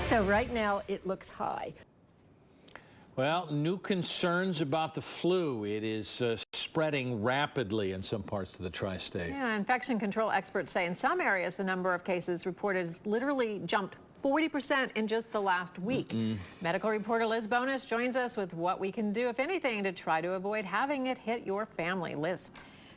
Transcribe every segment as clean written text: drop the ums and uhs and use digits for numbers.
So right now it looks high. Well, new concerns about the flu. It is spreading rapidly in some parts of the tri-state. Yeah, infection control experts say in some areas the number of cases reported has literally jumped 40% in just the last week. Medical reporter Liz Bonus joins us with what we can do, if anything, to try to avoid having it hit your family. Liz.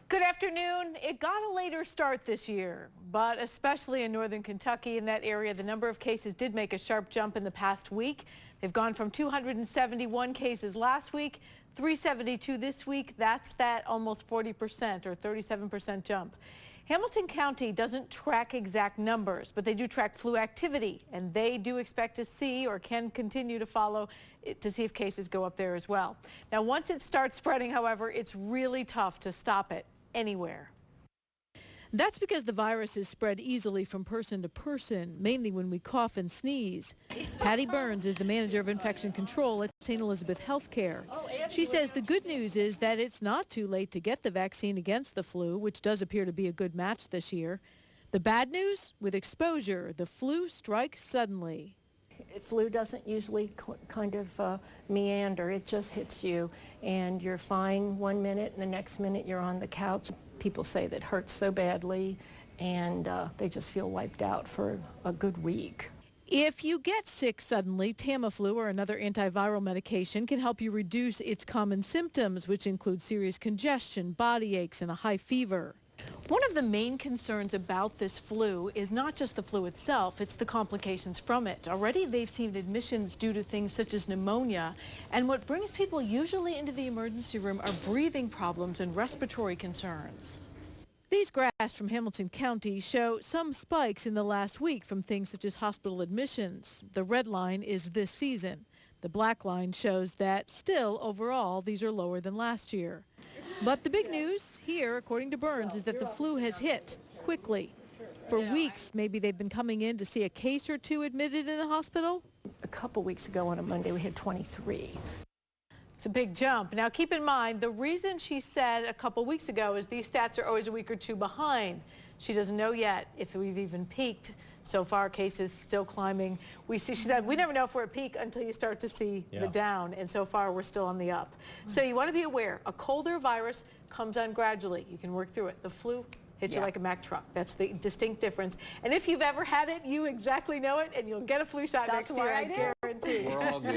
Good afternoon. It got a later start this year, but especially in northern Kentucky, in that area, the number of cases did make a sharp jump in the past week. They've gone from 271 cases last week, 372 this week. That's that almost 40% or 37% jump. Hamilton County doesn't track exact numbers, but they do track flu activity, and they do expect to see or can continue to follow it to see if cases go up there as well. Now, once it starts spreading, however, it's really tough to stop it anywhere. That's because the virus is spread easily from person to person, mainly when we cough and sneeze. Patty Burns is the manager of infection control at St. Elizabeth Healthcare. She says the good news is that it's not too late to get the vaccine against the flu, which does appear to be a good match this year. The bad news, with exposure, the flu strikes suddenly. Flu doesn't usually kind of meander. It just hits you and you're fine one minute and the next minute you're on the couch. People say that hurts so badly and they just feel wiped out for a good week. If you get sick suddenly, Tamiflu or another antiviral medication can help you reduce its common symptoms, which include serious congestion, body aches, and a high fever. One of the main concerns about this flu is not just the flu itself, it's the complications from it. Already they've seen admissions due to things such as pneumonia, and what brings people usually into the emergency room are breathing problems and respiratory concerns. These graphs from Hamilton County show some spikes in the last week from things such as hospital admissions. The red line is this season. The black line shows that still, overall, these are lower than last year. But the big news here, according to Burns, is that the flu has hit quickly. For weeks, maybe they've been coming in to see a case or two admitted in the hospital. A couple weeks ago on a Monday, we had 23. It's a big jump. Now, keep in mind, the reason she said a couple weeks ago is these stats are always a week or two behind. She doesn't know yet if we've even peaked. So far, cases still climbing. She said, we never know if we're at peak until you start to see the down, and so far we're still on the up. So you want to be aware, a colder virus comes on gradually. You can work through it. The flu hits you like a Mack truck. That's the distinct difference. And if you've ever had it, you exactly know it, and you'll get a flu shot next year, I guarantee. We're all good.